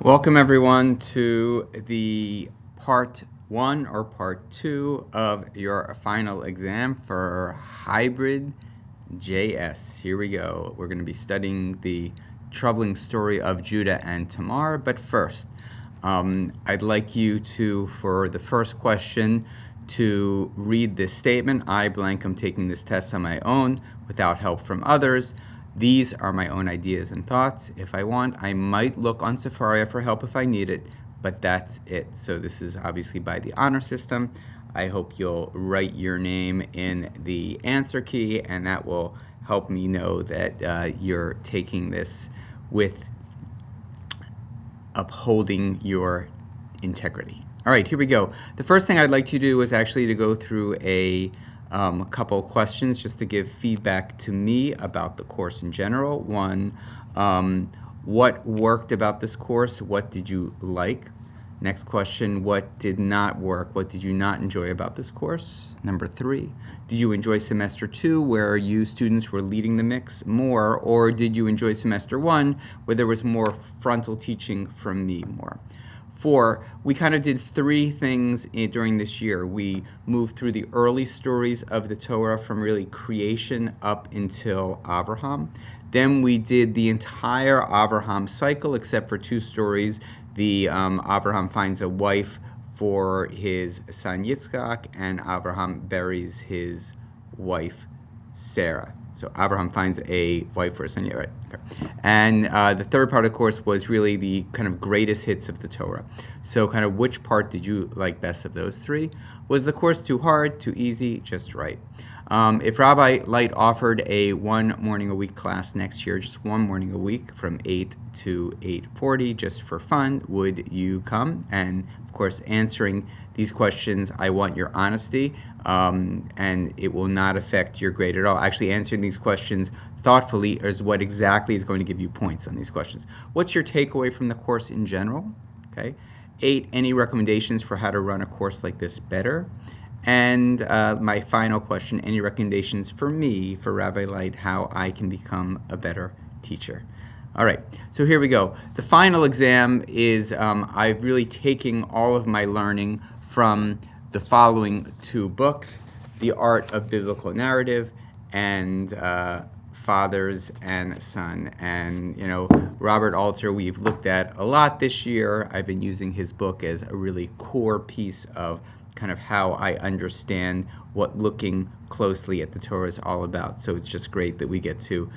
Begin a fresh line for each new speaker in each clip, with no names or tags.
Welcome everyone to the part one or part two of your final exam for Hybrid JS. Here we go. We're going to be studying the troubling story of Judah and Tamar. But first, I'd like you to, for the first question, to read this statement. I blank am taking this test on my own without help from others. These are my own ideas and thoughts. If I want, I might look on Sefaria for help if I need it, but that's it. So this is obviously by the honor system. I hope you'll write your name in the answer key, and that will help me know that you're taking this with upholding your integrity. All right, here we go. The first thing I'd like to do is actually to go through a couple of questions just to give feedback to me about the course in general. One, what worked about this course? What did you like? Next question, what did not work? What did you not enjoy about this course? Number three, did you enjoy semester two where you students were leading the mix more, or did you enjoy semester one where there was more frontal teaching from me more? Four, we kind of did three things during this year. We moved through the early stories of the Torah from really creation up until Avraham. Then we did the entire Avraham cycle except for two stories. The Avraham finds a wife for his son Yitzchak, and Avraham buries his wife Sarah. So Abraham finds a wife for his son. Yeah, right. Okay. And the third part, of course, was really the kind of greatest hits of the Torah. So kind of which part did you like best of those three? Was the course too hard, too easy, just right? If Rabbi Light offered a one morning a week class next year, just one morning a week from 8 to 8:40, just for fun, would you come? And of course, answering these questions, I want your honesty, and it will not affect your grade at all. Actually, answering these questions thoughtfully is what exactly is going to give you points on these questions. What's your takeaway from the course in general? Okay. 8, any recommendations for how to run a course like this better? And my final question, any recommendations for me, for Rabbi Light, how I can become a better teacher? All right, so here we go. The final exam is I'm really taking all of my learning from the following two books, The Art of Biblical Narrative and Fathers and Son. And, you know, Robert Alter, we've looked at a lot this year. I've been using his book as a really core piece of kind of how I understand what looking closely at the Torah is all about. So it's just great that we get to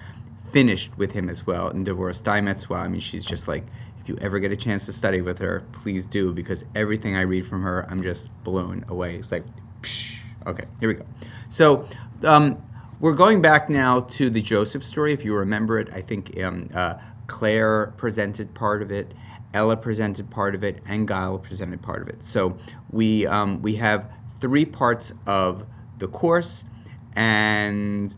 finish with him as well. And Devorah Steinmetz, I mean, she's just like, if you ever get a chance to study with her, please do, because everything I read from her, I'm just blown away. It's like, psh. Okay, here we go. So we're going back now to the Joseph story. If you remember it, I think Claire presented part of it, Ella presented part of it, and Guile presented part of it. So we have three parts of the course, and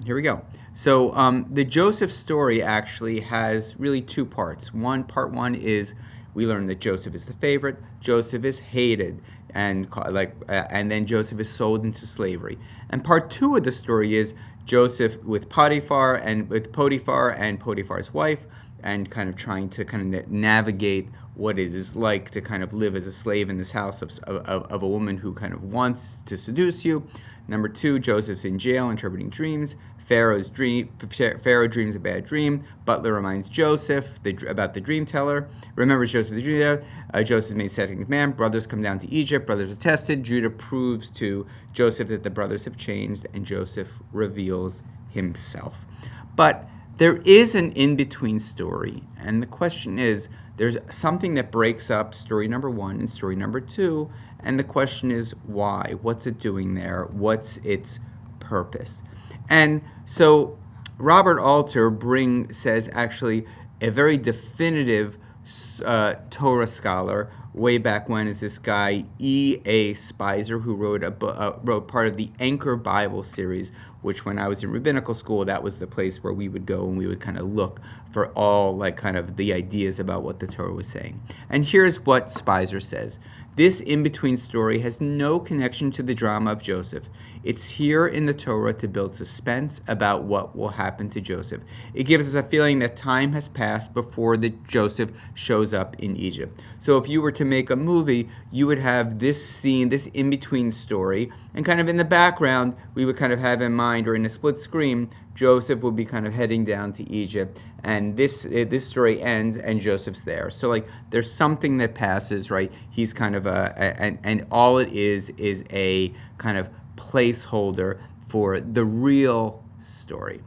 here we go. So the Joseph story actually has really two parts. Part one is we learn that Joseph is the favorite, Joseph is hated, and then Joseph is sold into slavery. And part two of the story is Joseph with Potiphar and Potiphar's wife, and kind of trying to kind of navigate what it is like to kind of live as a slave in this house of a woman who kind of wants to seduce you. Number two, Joseph's in jail interpreting dreams. Pharaoh dreams a bad dream. Butler reminds Joseph about the dream teller. Remembers Joseph the dream teller. Joseph is made second command. Brothers come down to Egypt. Brothers are tested. Judah proves to Joseph that the brothers have changed, and Joseph reveals himself. But there is an in-between story, and the question is, there's something that breaks up story number one and story number two, and the question is why? What's it doing there? What's its purpose? And so Robert Alter says actually a very definitive Torah scholar way back when is this guy E.A. Spicer, who wrote part of the Anchor Bible series, which when I was in rabbinical school, that was the place where we would go and we would kind of look for all like kind of the ideas about what the Torah was saying. And here's what Spicer says. This in-between story has no connection to the drama of Joseph. It's here in the Torah to build suspense about what will happen to Joseph. It gives us a feeling that time has passed before Joseph shows up in Egypt. So if you were to make a movie, you would have this scene, this in-between story, and kind of in the background, we would kind of have in mind, or in a split screen, Joseph would be kind of heading down to Egypt, and this story ends, and Joseph's there. So like, there's something that passes, right? He's kind of and all it is a kind of placeholder for the real story.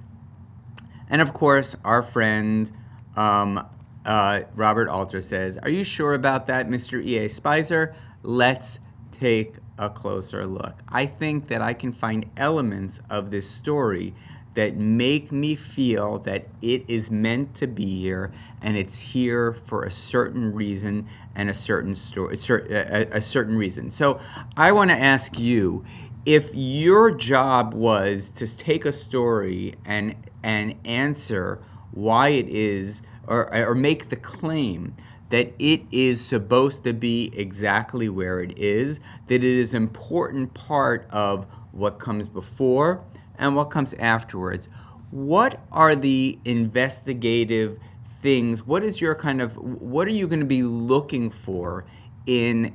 And of course, our friend Robert Alter says, "Are you sure about that, Mr. E.A. Spicer? Let's take a closer look." I think that I can find elements of this story that make me feel that it is meant to be here, and it's here for a certain reason and a certain story, a certain reason. So I want to ask you, if your job was to take a story and answer why it is, or make the claim that it is supposed to be exactly where it is, that it is an important part of what comes before and what comes afterwards, what are the investigative things? What is your what are you going to be looking for in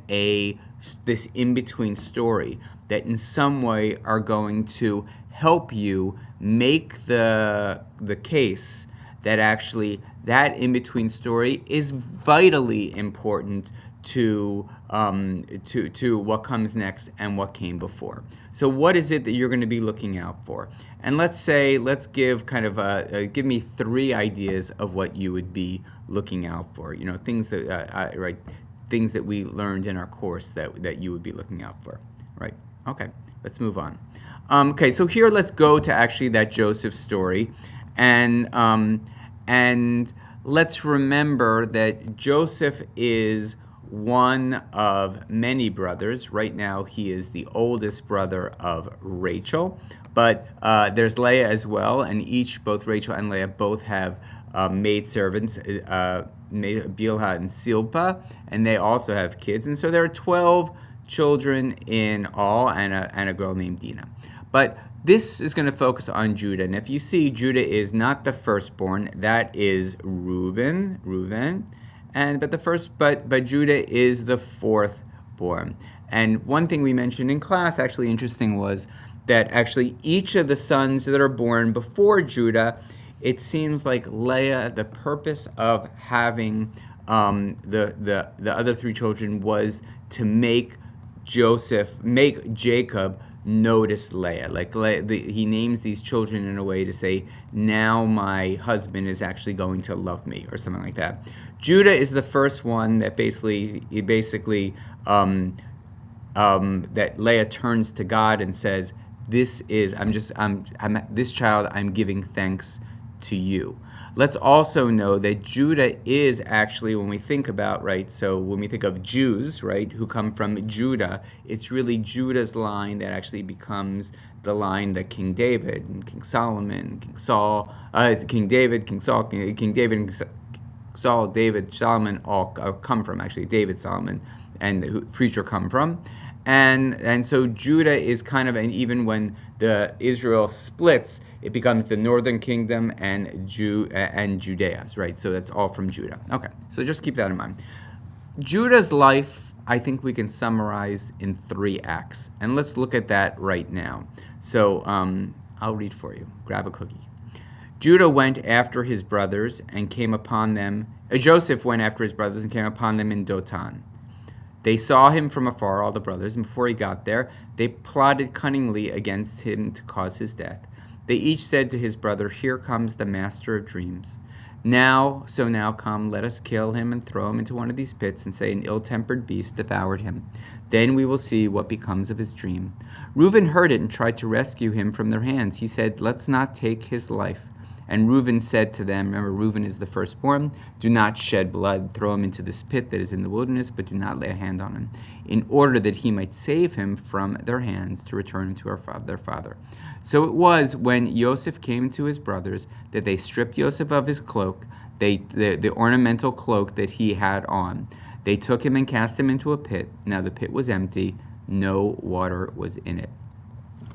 this in-between story that in some way are going to help you make the case that actually that in-between story is vitally important to what comes next and what came before? So what is it that you're going to be looking out for? And let's give give me 3 ideas of what you would be looking out for. Things that things that we learned in our course that you would be looking out for. Right? Okay. Let's move on. Okay. So here, let's go to actually that Joseph story, and let's remember that Joseph is one of many brothers. Right now, he is the oldest brother of Rachel, but there's Leah as well, and both Rachel and Leah both have maidservants, Bilhah and Silpah, and they also have kids, and so there are 12 children in all, and a girl named Dinah. But this is going to focus on Judah, and if you see, Judah is not the firstborn. That is Reuben. But Judah is the 4th born. And one thing we mentioned in class, actually interesting, was that actually each of the sons that are born before Judah, it seems like Leah, the purpose of having the other 3 children was to make Jacob notice Leah. Like he names these children in a way to say, now my husband is actually going to love me, or something like that. Judah is the first one that basically that Leah turns to God and says, this child, I'm giving thanks to you. Let's also know that Judah is actually, when we think about, so when we think of Jews, who come from Judah, it's really Judah's line that actually becomes the line that King David and King Solomon, King David, Solomon all come from, actually David, Solomon, and the future come from. And so Judah is kind of, and even when Israel splits, it becomes the northern kingdom and Judea, right? So that's all from Judah. Okay, so just keep that in mind. Judah's life, I think we can summarize in 3 acts, and let's look at that right now. So I'll read for you. Grab a cookie. Judah went after his brothers and came upon them. Joseph went after his brothers and came upon them in Dothan. They saw him from afar, all the brothers, and before he got there, they plotted cunningly against him to cause his death. They each said to his brother, here comes the master of dreams. Now come, let us kill him and throw him into one of these pits and say an ill-tempered beast devoured him. Then we will see what becomes of his dream. Reuben heard it and tried to rescue him from their hands. He said, let's not take his life. And Reuben said to them, remember, Reuben is the firstborn, do not shed blood, throw him into this pit that is in the wilderness, but do not lay a hand on him, in order that he might save him from their hands to return him to their father. So it was when Joseph came to his brothers that they stripped Joseph of his cloak, the ornamental cloak that he had on. They took him and cast him into a pit. Now the pit was empty, no water was in it.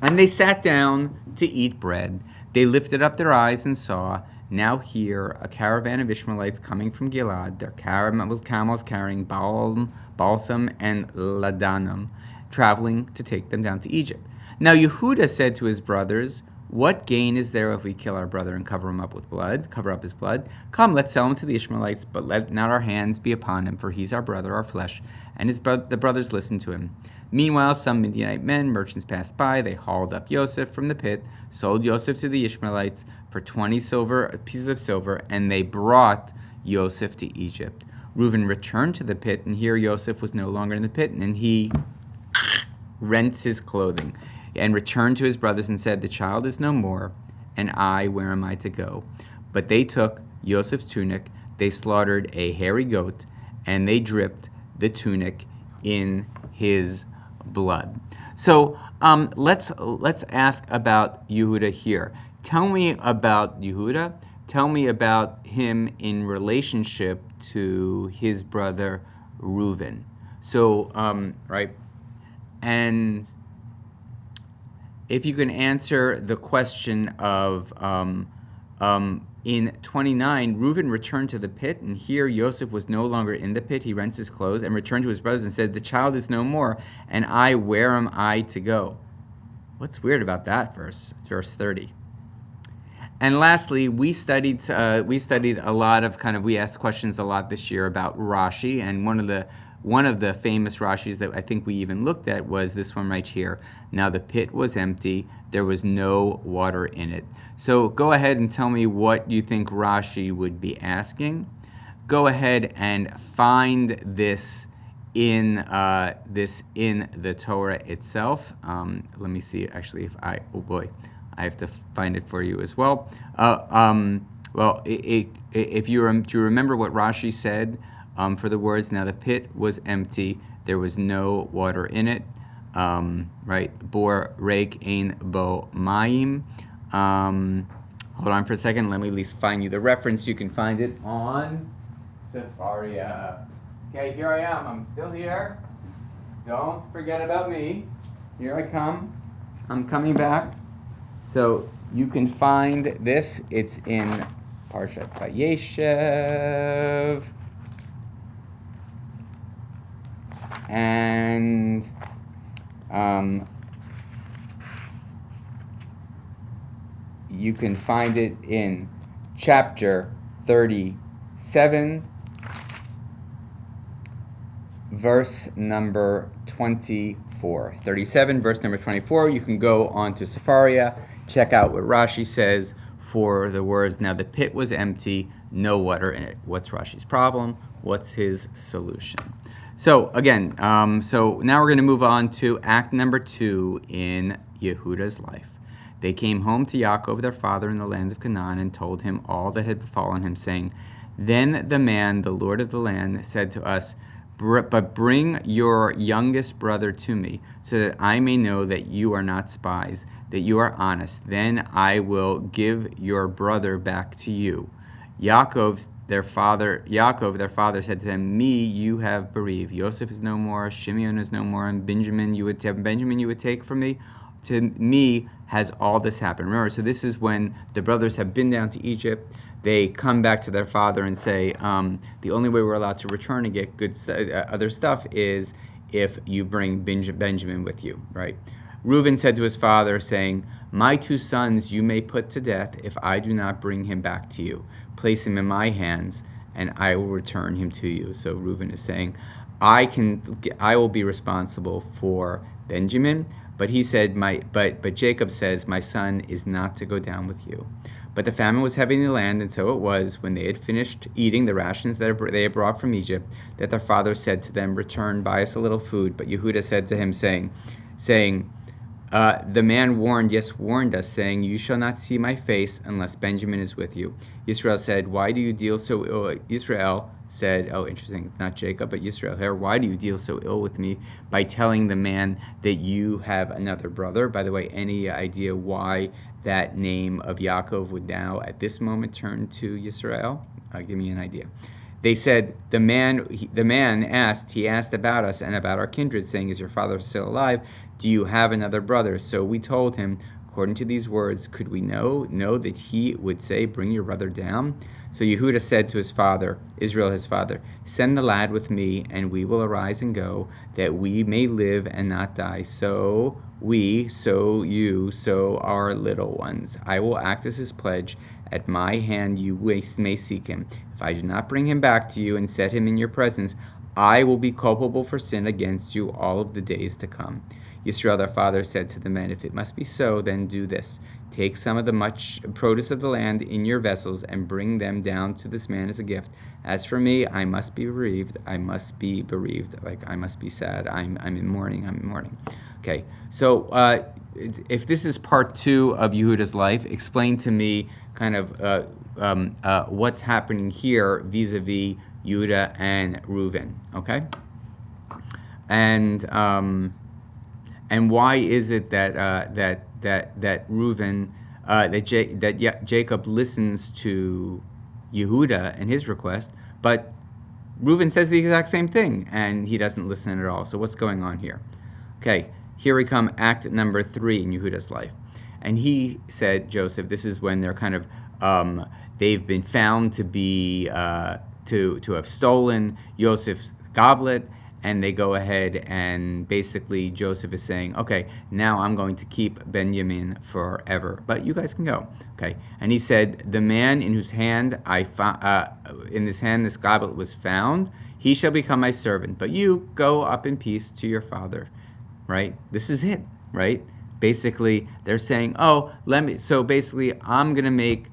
And they sat down to eat bread. They lifted up their eyes and saw, now here, a caravan of Ishmaelites coming from Gilad, their camels carrying balsam and ladanum, traveling to take them down to Egypt. Now Yehudah said to his brothers, what gain is there if we kill our brother and cover up his blood? Come, let's sell him to the Ishmaelites, but let not our hands be upon him, for he's our brother, our flesh. And the brothers listened to him. Meanwhile, some Midianite men, merchants, passed by. They hauled up Joseph from the pit, sold Joseph to the Ishmaelites for 20 pieces of silver, and they brought Joseph to Egypt. Reuben returned to the pit, and here Joseph was no longer in the pit, and he rents his clothing, and returned to his brothers and said, the child is no more, and where am I to go? But they took Joseph's tunic, they slaughtered a hairy goat, and they dripped the tunic in his blood. So let's ask about Yehudah here. Tell me about Yehudah. Tell me about him in relationship to his brother Reuben. So, right, and if you can answer the question of in 29, Reuben returned to the pit, and here Joseph was no longer in the pit. He rents his clothes and returned to his brothers and said, the child is no more, and where am I to go? What's weird about that verse? It's verse 30. And lastly, we studied a lot of we asked questions a lot this year about Rashi, and one of the famous Rashis that I think we even looked at was this one right here. Now the pit was empty, there was no water in it. So go ahead and tell me what you think Rashi would be asking. Go ahead and find this in the Torah itself. Let me see actually if I have to find it for you as well. Well, if you remember what Rashi said, for the words, now the pit was empty, there was no water in it, right? Bor reik ein bo mayim. Hold on for a second, let me at least find you the reference. You can find it on Sefaria. Okay, here I am, I'm still here. Don't forget about me. Here I come. I'm coming back. So you can find this, it's in Parshat Vayeshev. And you can find it in chapter 37, verse number 24. 37, verse number 24. You can go on to Sefaria, check out what Rashi says for the words, now the pit was empty, no water in it. What's Rashi's problem? What's his solution? So again, so now we're going to move on to act number 2 in Yehudah's life. They came home to Yaakov, their father, in the land of Canaan, and told him all that had befallen him, saying, then the man, the Lord of the land, said to us, but bring your youngest brother to me, so that I may know that you are not spies, that you are honest. Then I will give your brother back to you. Yaakov, their father, said to them, me you have bereaved. Joseph is no more, Shimeon is no more, and Benjamin you would take from me. To me has all this happened. Remember, so this is when the brothers have been down to Egypt. They come back to their father and say, the only way we're allowed to return and get good other stuff is if you bring Benjamin with you, right? Reuben said to his father, saying, my 2 sons you may put to death if I do not bring him back to you. Place him in my hands, and I will return him to you. So Reuben is saying, I will be responsible for Benjamin. But he said, but Jacob says, my son is not to go down with you. But the famine was heavy in the land, and so it was, when they had finished eating the rations that they had brought from Egypt, that their father said to them, return, buy us a little food. But Yehudah said to him, saying, The man warned us, saying, "You shall not see my face unless Benjamin is with you." Israel said, "Why do you deal so ill?" Israel said, oh, interesting, not Jacob, but Israel here. "Why do you deal so ill with me by telling the man that you have another brother?" By the way, any idea why that name of Yaakov would now, at this moment, turn to Yisrael? Give me an idea. They said, the man asked about us and about our kindred, saying, "Is your father still alive? Do you have another brother?" So we told him, according to these words, could we know that he would say, "Bring your brother down"? So Yehuda said to his father, Israel his father, "Send the lad with me, and we will arise and go, that we may live and not die. So we, so you, so our little ones. I will act as his pledge. At my hand you may seek him. If I do not bring him back to you and set him in your presence, I will be culpable for sin against you all of the days to come." Yisrael their father said to the men, "If it must be so, then do this. Take some of the much produce of the land in your vessels and bring them down to this man as a gift. As for me, I must be bereaved. I must be bereaved. Like, I must be sad. I'm in mourning. I'm in mourning." Okay, so if this is part 2 of Yehuda's life, explain to me kind of what's happening here vis-a-vis Yehuda and Reuven. Okay, and why is it that Reuven Jacob listens to Yehuda and his request, but Reuven says the exact same thing and he doesn't listen at all? So what's going on here? Okay, here we come, act number 3 in Yehuda's life. And he said, Joseph, this is when they're kind of they've been found to be to have stolen Joseph's goblet. And they go ahead and basically Joseph is saying, "Okay, now I'm going to keep Benjamin forever, but you guys can go." Okay, and he said, "The man in whose hand in his hand this goblet was found, he shall become my servant. But you go up in peace to your father." Right? This is it. Right? Basically, they're saying, "Oh, So basically, I'm gonna make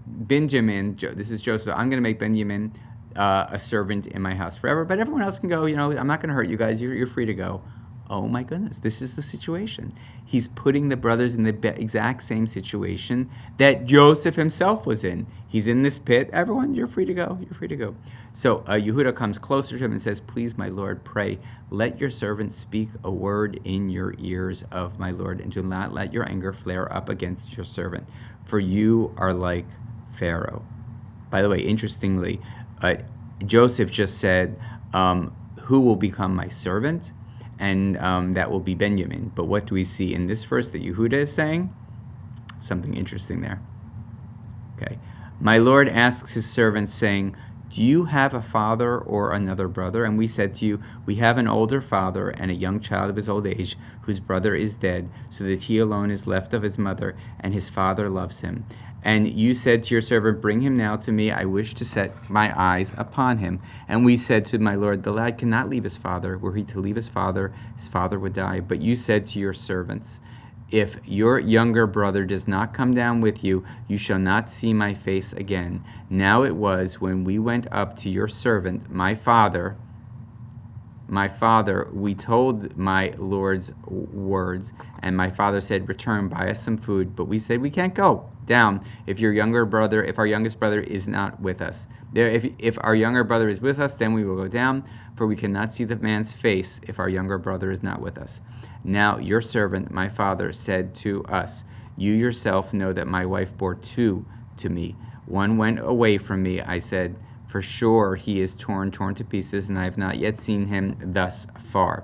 Benjamin. This is Joseph. I'm gonna make Benjamin a servant in my house forever, but everyone else can go. I'm not going to hurt you guys. You're free to go." Oh my goodness, this is the situation. He's putting the brothers in the exact same situation that Joseph himself was in. He's in this pit. Everyone, you're free to go. You're free to go. So Yehuda comes closer to him and says, "Please, my Lord, pray. Let your servant speak a word in your ears of my Lord, and do not let your anger flare up against your servant, for you are like Pharaoh." By the way, interestingly, Joseph just said, "Who will become my servant?" And that will be Benjamin. But what do we see in this verse that Yehuda is saying? Something interesting there. Okay. "My Lord asks his servants, saying, 'Do you have a father or another brother?' And we said to you, 'We have an older father and a young child of his old age, whose brother is dead, so that he alone is left of his mother, and his father loves him. And you said to your servant, Bring him now to me. I wish to set my eyes upon him.' And we said to my Lord, The lad cannot leave his father. Were he to leave his father would die. But you said to your servants, If your younger brother does not come down with you, you shall not see my face again. Now it was when we went up to your servant, my father, we told my Lord's words, and my father said, Return, buy us some food. But we said, We can't go down if our youngest brother is not with us. If our younger brother is with us, then we will go down, for we cannot see the man's face if our younger brother is not with us. Now your servant, my father, said to us, You yourself know that my wife bore two to me. One went away from me. I said, For sure he is torn to pieces, and I have not yet seen him thus far.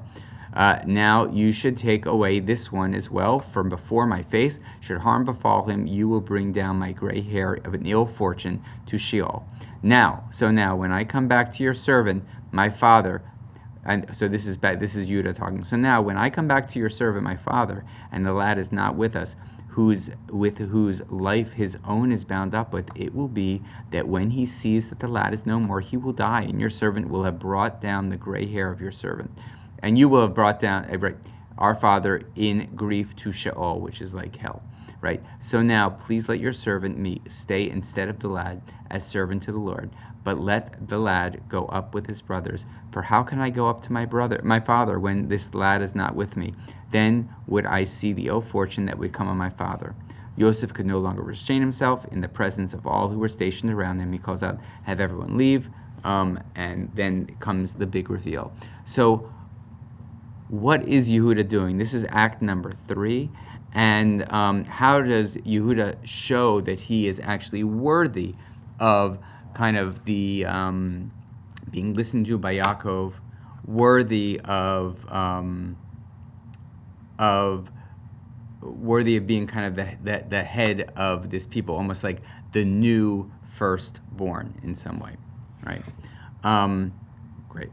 Now you should take away this one as well, from before my face. Should harm befall him, you will bring down my gray hair of an ill fortune to Sheol. Now when I come back to your servant, my father, and so this is Judah talking. So now when I come back to your servant, my father, and the lad is not with us, whose life his own is bound up with, it will be that when he sees that the lad is no more, he will die, and your servant will have brought down the gray hair of your servant. And you will have brought down our father in grief to Sheol, which is like hell, right? So now, please let your servant me stay instead of the lad as servant to the Lord. but let the lad go up with his brothers. For how can I go up to my father, when this lad is not with me? Then would I see the ill fortune that would come on my father." Yosef could no longer restrain himself in the presence of all who were stationed around him. He calls out, "Have everyone leave," and then comes the big reveal. So what is Yehuda doing? This is act number 3. And how does Yehuda show that he is actually worthy of kind of the being listened to by Yaakov, worthy of being kind of the head of this people, almost like the new firstborn in some way, right? Great.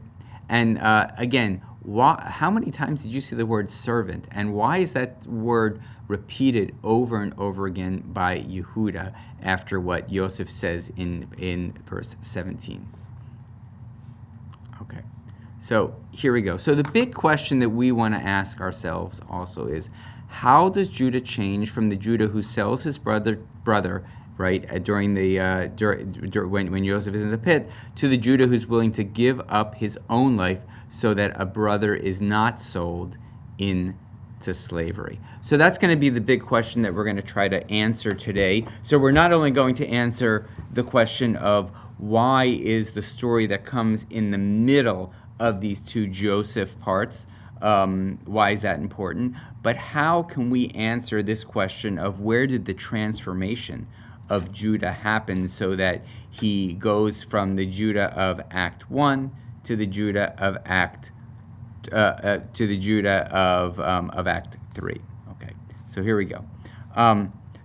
And again, how many times did you see the word servant, and why is that word repeated over and over again by Yehuda after what Yosef says in verse 17? Okay, so here we go. So the big question that we want to ask ourselves also is, how does Judah change from the Judah who sells his brother, right, during the when Joseph is in the pit, to the Judah who's willing to give up his own life so that a brother is not sold into slavery? So that's going to be the big question that we're going to try to answer today. So we're not only going to answer the question of why is the story that comes in the middle of these two Joseph parts, why is that important, but how can we answer this question of where did the transformation of Judah happen, so that he goes from the Judah of Act 1 to the Judah of Act Act 3. Okay, so here we go.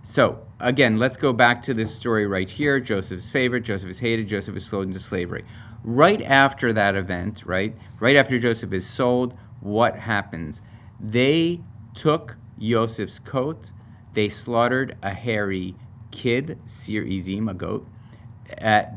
So again, let's go back to this story right here. Joseph's favorite, Joseph is hated, Joseph is sold into slavery. Right after that event, right after Joseph is sold, what happens? They took Joseph's coat, they slaughtered a hairy kid, Sir Ezim, a goat,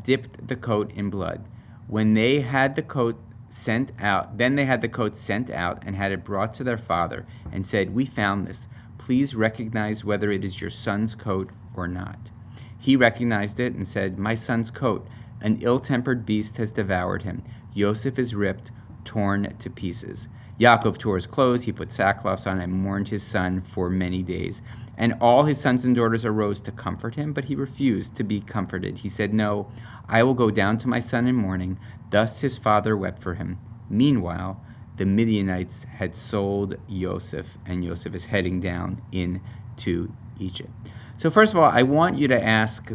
dipped the coat in blood. When they had the coat sent out, then they had the coat sent out and had it brought to their father and said, "We found this. Please recognize whether it is your son's coat or not." He recognized it and said, "My son's coat. An ill-tempered beast has devoured him. Joseph is ripped, torn to pieces." Yaakov tore his clothes, he put sackcloths on, and mourned his son for many days. And all his sons and daughters arose to comfort him, but he refused to be comforted. He said, "No, I will go down to my son in mourning." Thus his father wept for him. Meanwhile, the Midianites had sold Joseph, and Joseph is heading down into Egypt. So first of all, I want to ask you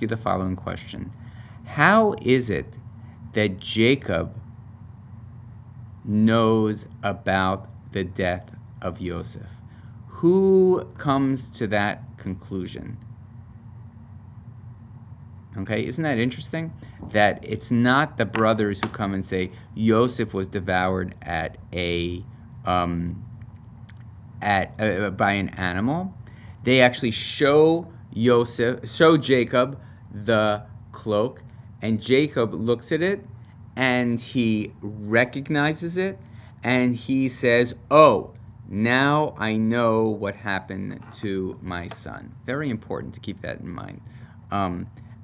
the following question: how is it that Jacob knows about the death of Joseph? Who comes to that conclusion? Okay, isn't that interesting? That it's not the brothers who come and say Joseph was devoured by an animal. They actually show Jacob the cloak, and Jacob looks at it and he recognizes it, and he says, "Oh, now I know what happened to my son." Very important to keep that in mind.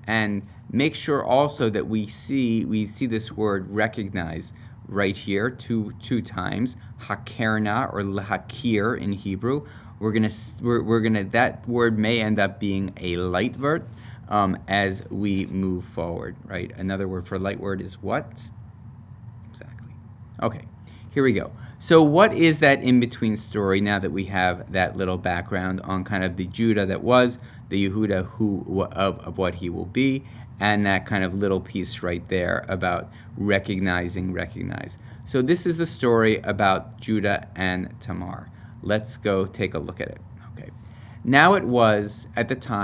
And make sure also that we see this word recognize right here two times, hakerna or lahakir in Hebrew. We're gonna that word may end up being a light word as we move forward, right? Another word for light word is what? Exactly. Okay, here we go. So what is that in-between story now that we have that little background on kind of the Judah that was, the Yehuda of what he will be, and that kind of little piece right there about recognize. So this is the story about Judah and Tamar. Let's go take a look at it. Okay. Now it was at about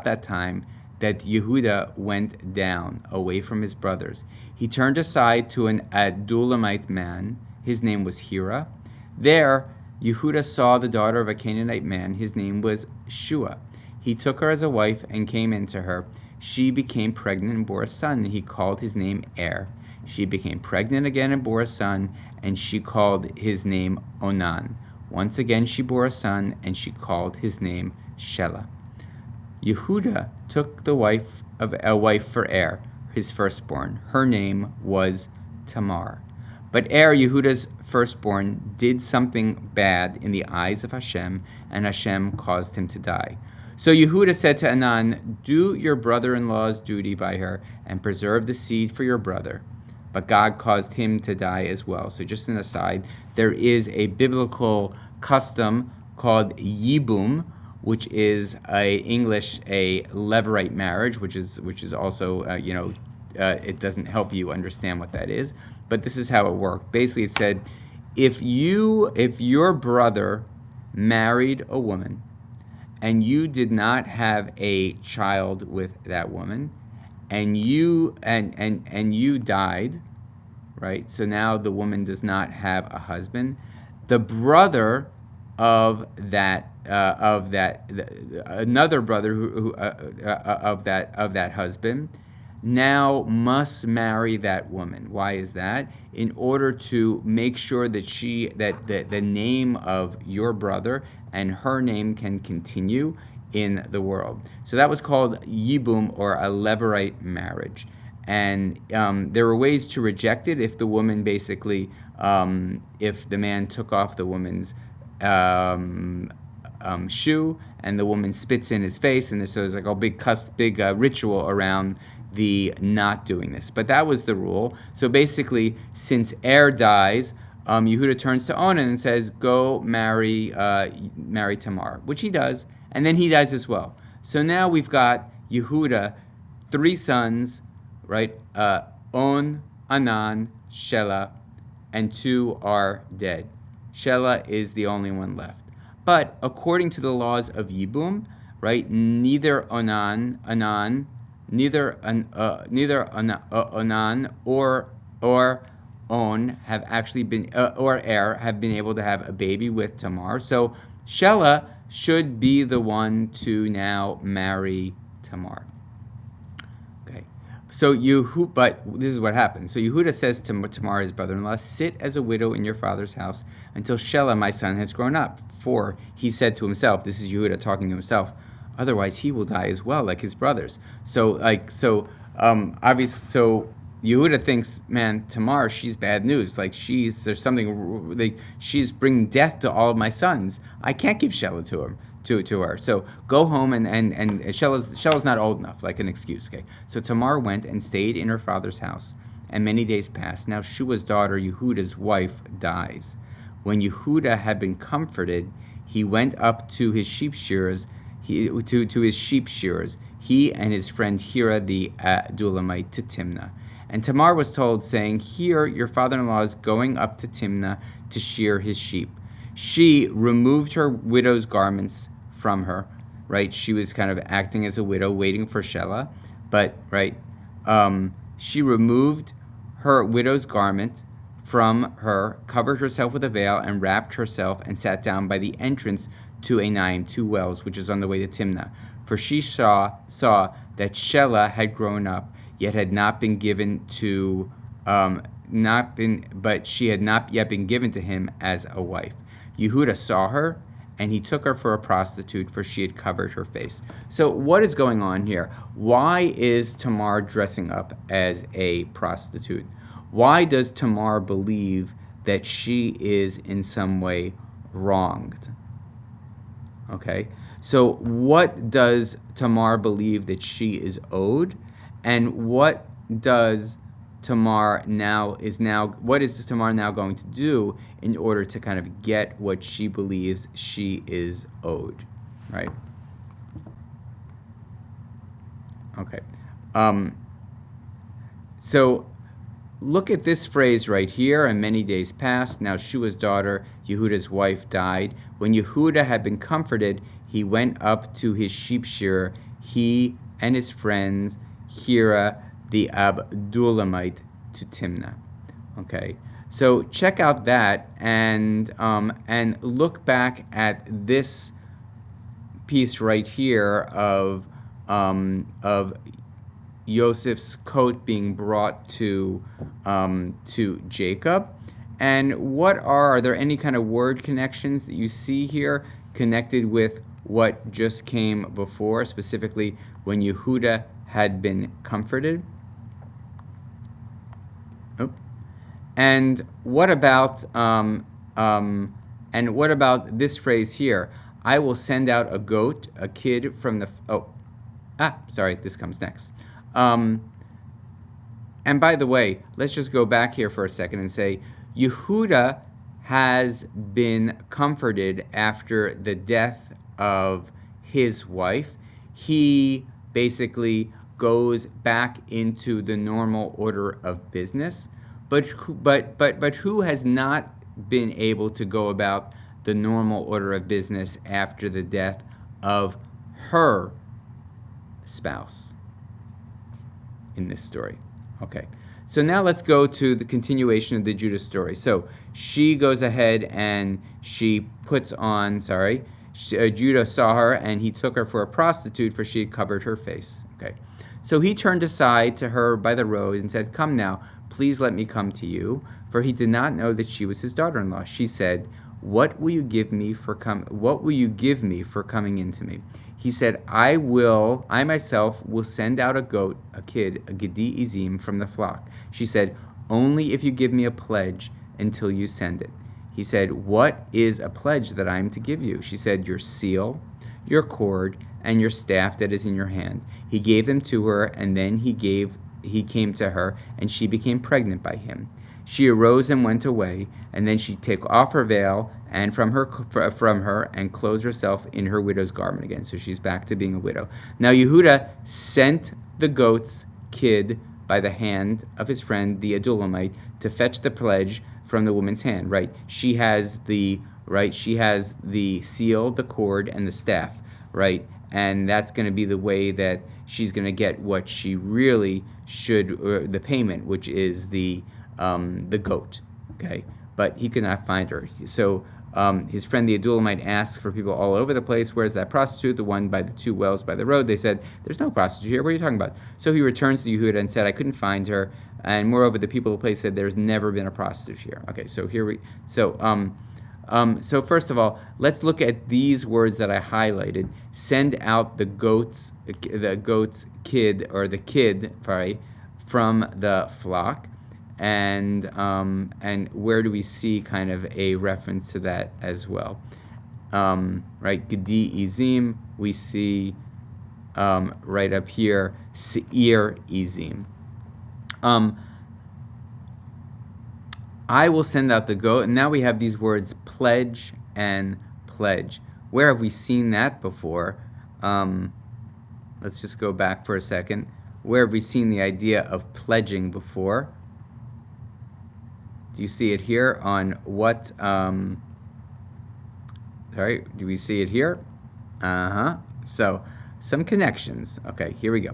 that time that Yehuda went down away from his brothers. He turned aside to an Adulamite man. His name was Hira. There, Yehuda saw the daughter of a Canaanite man. His name was Shua. He took her as a wife and came into her. She became pregnant and bore a son. He called his name Er. She became pregnant again and bore a son, and she called his name Onan. Once again she bore a son, and she called his name Shelah. Yehuda took the wife of a wife for Er, his firstborn. Her name was Tamar. But Er, Yehuda's firstborn, did something bad in the eyes of Hashem, and Hashem caused him to die. So Yehuda said to Anan, "Do your brother-in-law's duty by her, and preserve the seed for your brother." But God caused him to die as well. So just an aside, there is a biblical custom called yibum, which is a levirate marriage, which is also it doesn't help you understand what that is, but this is how it worked. Basically, it said if your brother married a woman and you did not have a child with that woman, and you died, right? So now the woman does not have a husband. The brother another brother of that husband now must marry that woman. Why is that? In order to make sure that the name of your brother and her name can continue in the world. So that was called yibum, or a levirate marriage. And there were ways to reject it if the woman basically, if the man took off the woman's shoe and the woman spits in his face, and so there's like a big ritual around the not doing this. But that was the rule. So basically, since Er dies, Yehuda turns to Onan and says, "Go marry Tamar," which he does, and then he dies as well. So now we've got Yehuda, 3 sons, right? On, Anan, Shelah, and 2 are dead. Shelah is the only one left. But according to the laws of Yibum, right, neither Onan or On have actually been, or Er have been able to have a baby with Tamar. So Shelah should be the one to now marry Tamar. Okay. So but this is what happens. So Yehuda says to Tamar, his brother-in-law, "Sit as a widow in your father's house until Shelah, my son, has grown up." For he said to himself, this is Yehuda talking to himself, "Otherwise he will die as well, like his brothers." Obviously, so Yehuda thinks, man, Tamar, she's bad news. Like she's bringing death to all of my sons. I can't give Shelah to her. So go home and Shelah's not old enough, like an excuse. Okay. So Tamar went and stayed in her father's house, and many days passed. Now Shua's daughter, Yehuda's wife, dies. When Yehuda had been comforted, he went up to his sheep shearers. He and his friend Hira the Adulamite to Timnah. And Tamar was told, saying, "Here your father-in-law is going up to Timnah to shear his sheep." She removed her widow's garments from her, right? She was kind of acting as a widow, waiting for Shelah, but, right, she removed her widow's garment from her, covered herself with a veil, and wrapped herself, and sat down by the entrance to Enaim, 2 wells, which is on the way to Timnah. For she saw that Shelah had grown up, yet had not been given to, but she had not yet been given to him as a wife. Yehuda saw her, and he took her for a prostitute, for she had covered her face. So what is going on here? Why is Tamar dressing up as a prostitute? Why does Tamar believe that she is in some way wronged? Okay, so what does Tamar believe that she is owed, and what is Tamar now going to do in order to kind of get what she believes she is owed, right? Okay, so look at this phrase right here. And many days passed. Now Shua's daughter, Yehuda's wife, died. When Yehuda had been comforted, he went up to his sheep shearer, he and his friends, Hira the Adulamite, to Timnah. Okay, so check out that and look back at this piece right here of Joseph's coat being brought to Jacob. And are there any kind of word connections that you see here connected with what just came before, specifically when Yehuda had been comforted. Oh. And what about this phrase here? I will send out a goat, a kid from the this comes next. And by the way, let's just go back here for a second and say Yehuda has been comforted after the death of his wife. He basically goes back into the normal order of business. But who has not been able to go about the normal order of business after the death of her spouse in this story? Okay, so now let's go to the continuation of the Judah story. So she goes ahead and she puts on, Judah saw her and he took her for a prostitute, for she had covered her face. Okay, so he turned aside to her by the road and said, come now, please let me come to you, for he did not know that she was his daughter-in-law. She said, what will you give me for coming in to me? He said, I myself will send out a goat, a kid, a gedi izim from the flock. She said, only if you give me a pledge until you send it. He said, what is a pledge that I am to give you? She said, your seal, your cord, and your staff that is in your hand. He gave them to her, and then he came to her, and she became pregnant by him. She arose and went away, and then she took off her veil and from her and clothed herself in her widow's garment again. So she's back to being a widow. Now Yehuda sent the goat's kid by the hand of his friend the Adulamite to fetch the pledge from the woman's hand. Right? She has the seal, the cord, and the staff. Right? And that's going to be the way that she's going to get what she really should, the payment, which is the goat. Okay, but he could not find her. So his friend the Adulamite asked for people all over the place, where's that prostitute, the one by the two wells by the road? They said, there's no prostitute here. What are you talking about? So he returns to Yehuda and said, I couldn't find her. And moreover, the people of the place said, there's never been a prostitute here. Okay, so so first of all, let's look at these words that I highlighted. Send out the goat's kid, or the kid, from the flock. And where do we see kind of a reference to that as well? Right, Gedi Izim, we see right up here, Seir Izim. I will send out the goat, and now we have these words, pledge and pledge. Where have we seen that before? Let's just go back for a second. Where have we seen the idea of pledging before? Do you see it here on what, do we see it here? So, some connections. Okay, here we go.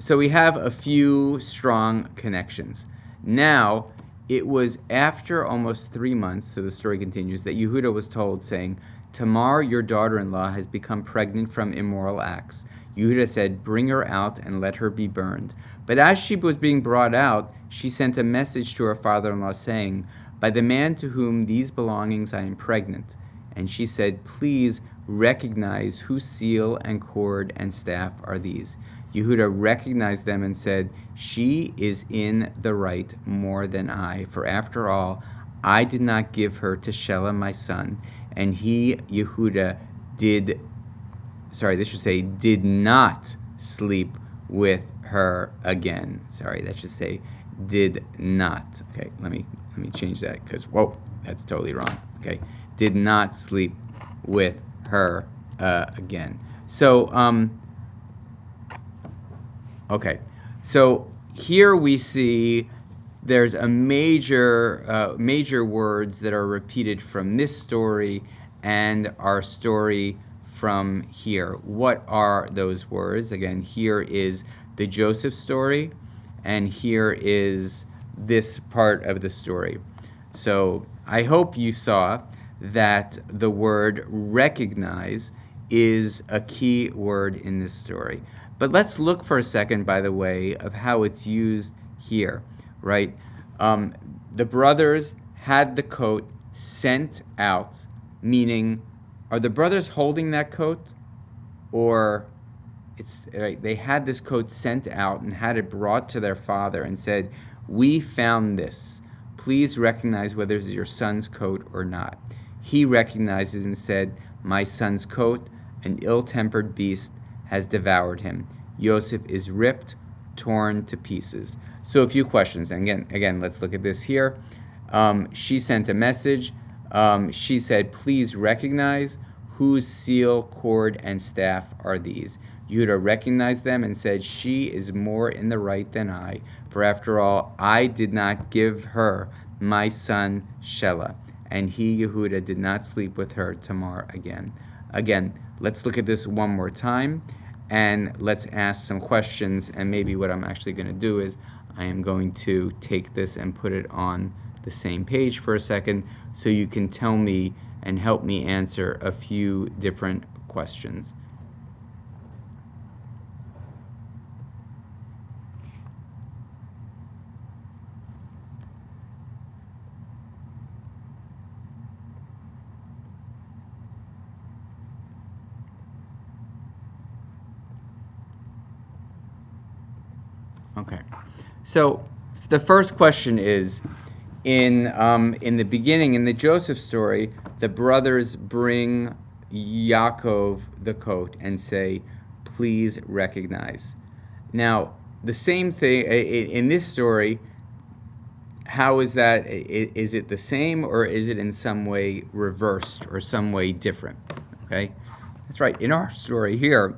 So we have a few strong connections. Now, it was after almost 3 months, so the story continues, that Yehuda was told, saying, Tamar, your daughter-in-law, has become pregnant from immoral acts. Yehuda said, bring her out and let her be burned. But as she was being brought out, she sent a message to her father-in-law, saying, by the man to whom these belongings I am pregnant. And she said, please recognize whose seal and cord and staff are these. Yehuda recognized them and said, she is in the right more than I, for after all, I did not give her to Shelah my son, and he, Yehuda, did not sleep with her again. That should say did not. Okay, let me change that, because that's totally wrong. Okay, did not sleep with her again. So okay, so here we see there's a major words that are repeated from this story and our story from here. What are those words? Again, here is the Joseph story, and here is this part of the story. So I hope you saw that the word recognize is a key word in this story. But let's look for a second, by the way, of how it's used here, right? The brothers had the coat sent out, meaning, are the brothers holding that coat? Or it's right, they had this coat sent out and had it brought to their father and said, "We found this. Please recognize whether it's your son's coat or not." He recognized it and said, "My son's coat, an ill-tempered beast has devoured him. Yosef is ripped, torn to pieces." So a few questions. And again, let's look at this here. She sent a message. She said, "Please recognize whose seal, cord, and staff are these." Yehuda recognized them and said, "She is more in the right than I, for after all, I did not give her my son Shelah, and he, Yehuda, did not sleep with her Tamar again." Again, let's look at this one more time, and let's ask some questions. And maybe what I'm actually going to do is I am going to take this and put it on the same page for a second so you can tell me and help me answer a few different questions. Okay, so the first question is, in the beginning, in the Joseph story, the brothers bring Yaakov the coat and say, "Please recognize." Now, the same thing in this story. How is that? Is it the same, or is it in some way reversed or some way different? Okay, that's right. In our story here,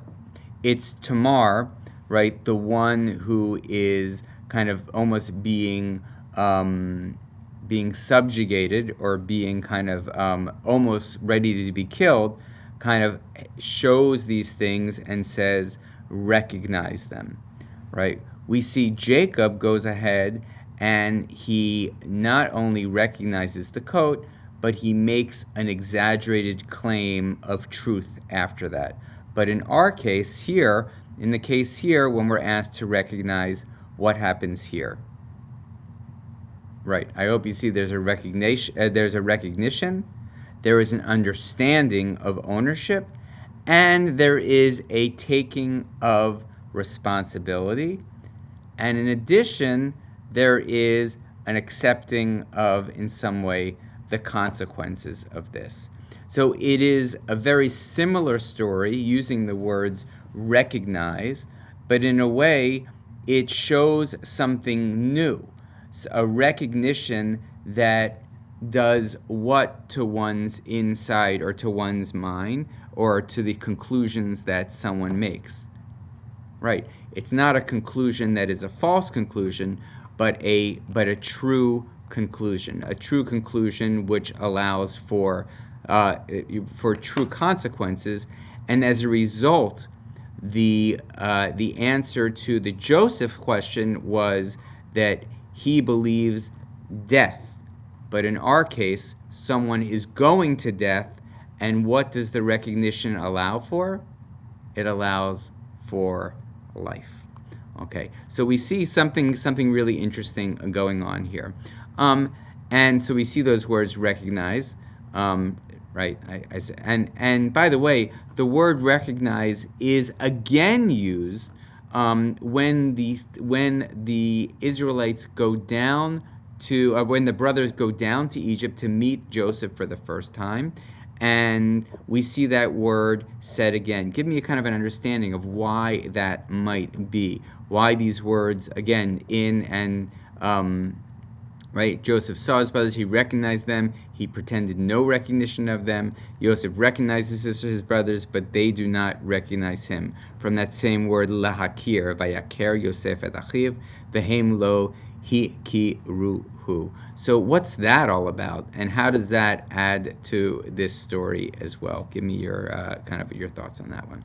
it's Tamar, right, the one who is kind of almost being subjugated, or being kind of almost ready to be killed, kind of shows these things and says, "Recognize them," right? We see Jacob goes ahead and he not only recognizes the coat, but he makes an exaggerated claim of truth after that. But in our case here, in the case here, when we're asked to recognize, what happens here? Right. I hope you see there's a recognition. There is an understanding of ownership, and there is a taking of responsibility. And in addition, there is an accepting of, in some way, the consequences of this. So it is a very similar story, using the words recognize, but in a way, it shows something new, a recognition that does what to one's inside, or to one's mind, or to the conclusions that someone makes. Right. It's not a conclusion that is a false conclusion, but a true conclusion, which allows for true consequences. And as a result, the answer to the Joseph question was that he believes death. But in our case, someone is going to death, and what does the recognition allow for? It allows for life. Okay, so we see something really interesting going on here, and so we see those words recognize, right? I said, and by the way, the word recognize is again used when the Israelites go down to, when the brothers go down to Egypt to meet Joseph for the first time. And we see that word said again. Give me a kind of an understanding of why that might be. Why these words, again, right? Joseph saw his brothers, he recognized them, he pretended no recognition of them. Joseph recognizes his brothers, but they do not recognize him. From that same word, lahakir, vayaker Yosef et achiv, vehem lo hikiruhu. So what's that all about, and how does that add to this story as well? Give me your kind of your thoughts on that one.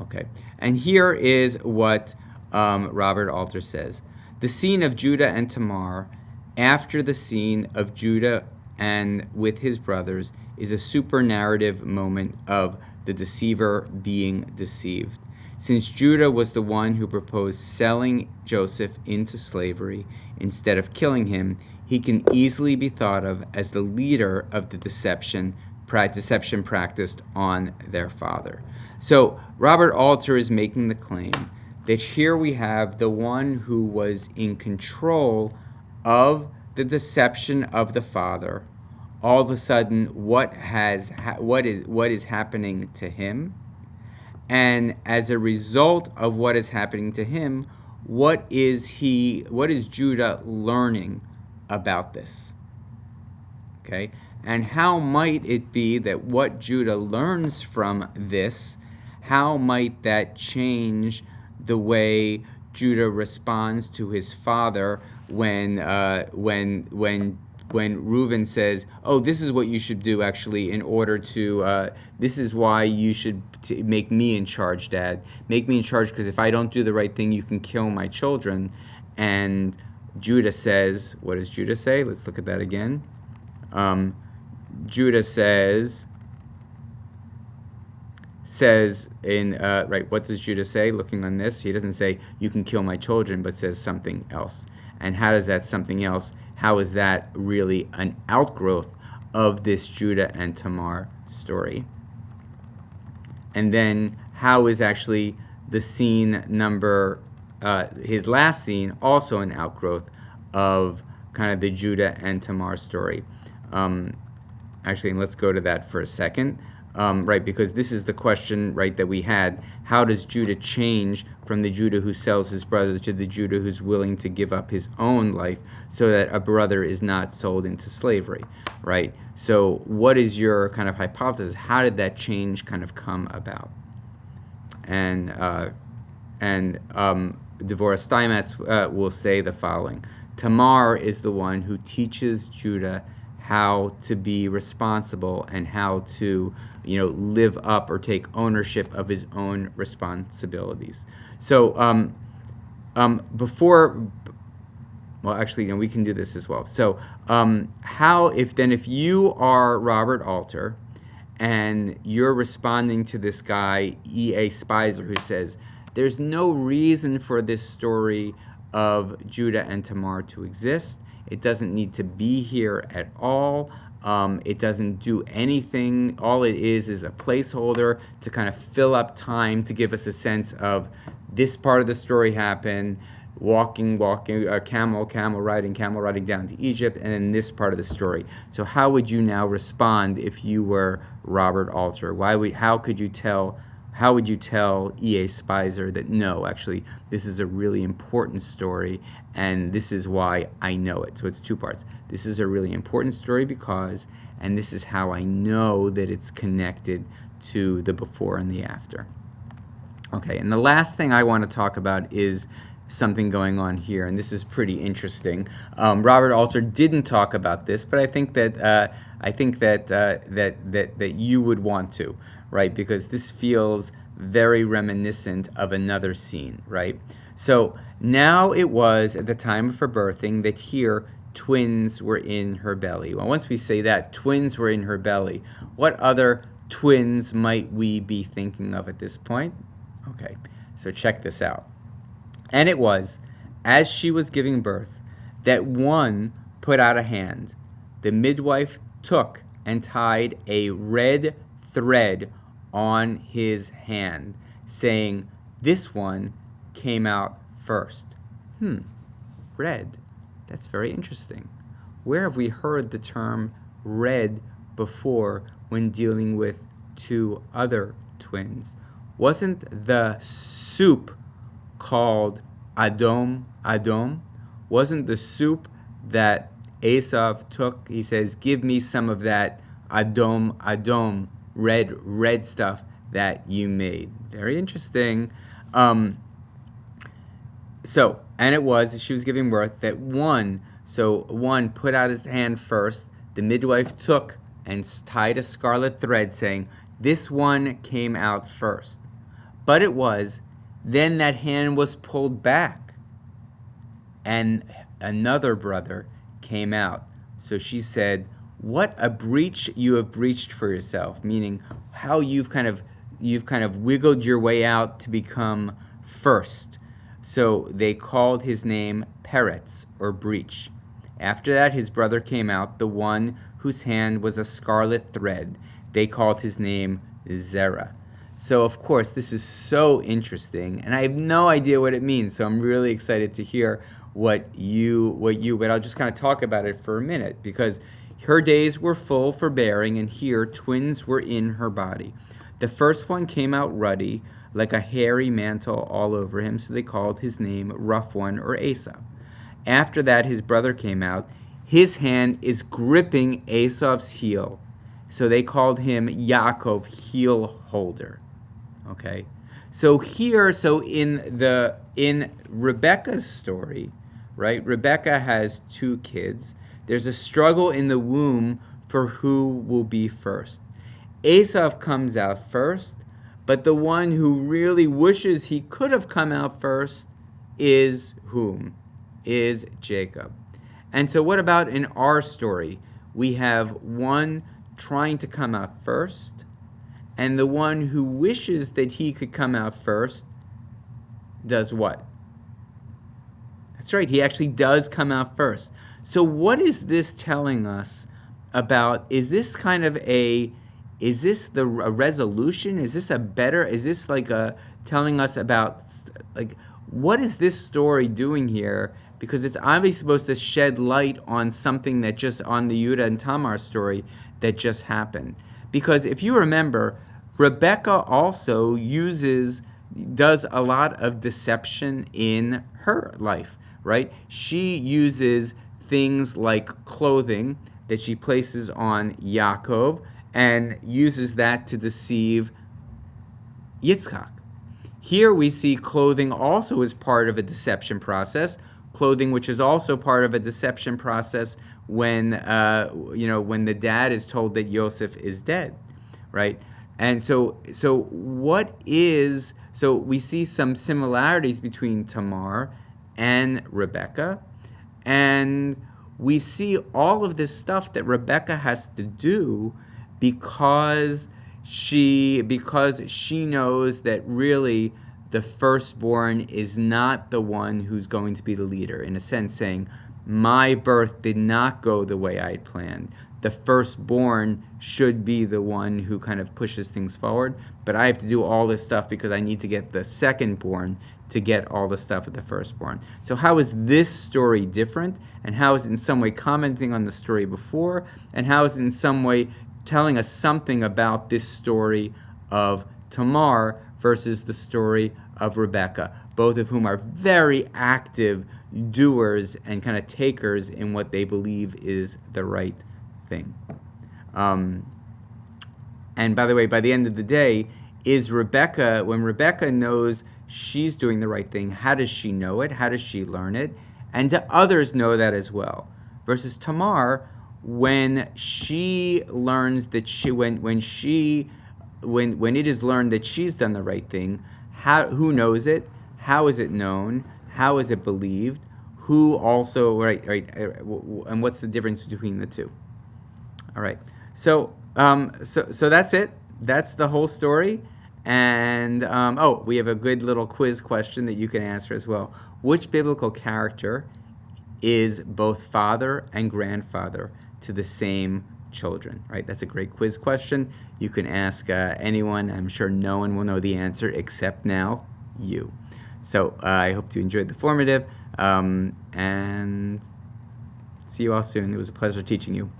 Okay, and here is what Robert Alter says: the scene of Judah and Tamar, after the scene of Judah and with his brothers, is a super narrative moment of the deceiver being deceived. Since Judah was the one who proposed selling Joseph into slavery instead of killing him, he can easily be thought of as the leader of the deception practiced on their father. So Robert Alter is making the claim that here we have the one who was in control of the deception of the father. All of a sudden, what is happening to him, and as a result of what is happening to him, what is Judah learning about this? Okay, and how might it be that what Judah learns from this, how might that change the way Judah responds to his father when Reuben says, "Oh, this is what you should do actually in order to this is why you should make me in charge, Dad. Make me in charge because if I don't do the right thing, you can kill my children." And Judah says, what does Judah say? Let's look at that again. Judah says in right, what does Judah say? Looking on this, he doesn't say you can kill my children, but says something else. And how does that something else? How is that really an outgrowth of this Judah and Tamar story? And then how is actually the scene number, his last scene, also an outgrowth of kind of the Judah and Tamar story? Actually, let's go to that for a second. Right, because this is the question, right, that we had. How does Judah change from the Judah who sells his brother to the Judah who's willing to give up his own life so that a brother is not sold into slavery, right? So what is your kind of hypothesis? How did that change kind of come about? And Devorah Steinmetz will say the following. Tamar is the one who teaches Judah how to be responsible and how to, live up or take ownership of his own responsibilities. So we can do this as well. So if you are Robert Alter and you're responding to this guy, E.A. Spicer, who says, there's no reason for this story of Judah and Tamar to exist. It doesn't need to be here at all. It doesn't do anything. All it is a placeholder to kind of fill up time to give us a sense of this part of the story happened, walking, camel riding down to Egypt, and then this part of the story. So how would you now respond if you were Robert Alter? How would you tell E.A. Spicer that no, actually, this is a really important story, and this is why I know it? So it's two parts. This is a really important story because, and this is how I know that it's connected to the before and the after. Okay, and the last thing I want to talk about is something going on here, and this is pretty interesting. Robert Alter didn't talk about this, but I think that that you would want to, right? Because this feels very reminiscent of another scene, right? So now it was at the time of her birthing that here twins were in her belly. Well, once we say that twins were in her belly, what other twins might we be thinking of at this point? Okay, so check this out. And it was, as she was giving birth, that one put out a hand. The midwife took and tied a red thread on his hand, saying, "This one came out first." Red. That's very interesting. Where have we heard the term red before when dealing with two other twins? Wasn't the soup called Adom? Wasn't the soup that Esav took? He says, "Give me some of that Adom, red stuff that you made." Very interesting. And it was, as she was giving birth, that one put out his hand first. The midwife took and tied a scarlet thread, saying, "This one came out first." But it was, then that hand was pulled back, and another brother came out. So she said, "What a breach you have breached for yourself," meaning how you've kind of wiggled your way out to become first. So they called his name Peretz, or breach. After that, his brother came out, the one whose hand was a scarlet thread. They called his name Zerah. So, of course, this is so interesting, and I have no idea what it means. So, I'm really excited to hear but I'll just kind of talk about it for a minute, because her days were full for bearing, and here twins were in her body. The first one came out ruddy, like a hairy mantle all over him, so they called his name Rough One, or Esau. After that, his brother came out. His hand is gripping Esau's heel, so they called him Yaakov, heel holder. Okay, so in Rebecca's story, right? Rebecca has two kids. There's a struggle in the womb for who will be first. Esau comes out first, but the one who really wishes he could have come out first is whom? Is Jacob. And so what about in our story? We have one trying to come out first, and the one who wishes that he could come out first does what? That's right, he actually does come out first. So what is this telling us about, is this a resolution? Is this like telling us about, like, what is this story doing here? Because it's obviously supposed to shed light on something that on the Judah and Tamar story that just happened. Because if you remember, Rebecca also does a lot of deception in her life, right? She uses things like clothing that she places on Yaakov and uses that to deceive Yitzchak. Here we see clothing also as part of a deception process, clothing which is also part of a deception process when the dad is told that Yosef is dead, right? And so we see some similarities between Tamar and Rebecca, and we see all of this stuff that Rebecca has to do because she knows that really the firstborn is not the one who's going to be the leader, in a sense saying, my birth did not go the way I had planned. The firstborn should be the one who kind of pushes things forward, but I have to do all this stuff because I need to get the secondborn to get all the stuff of the firstborn. So how is this story different? And how is it in some way commenting on the story before? And how is it in some way telling us something about this story of Tamar versus the story of Rebecca, both of whom are very active doers and kind of takers in what they believe is the right thing. And by the way, by the end of the day, when Rebecca knows she's doing the right thing, how does she know it? How does she learn it? And do others know that as well? Versus Tamar, when she learns that when it is learned that she's done the right thing, who knows it? How is it known? How is it believed? Who also, right, and what's the difference between the two? All right, so that's it. That's the whole story. And we have a good little quiz question that you can answer as well. Which biblical character is both father and grandfather to the same children? Right, that's a great quiz question. You can ask anyone. I'm sure no one will know the answer except now you. So I hope you enjoyed the formative, and see you all soon. It was a pleasure teaching you.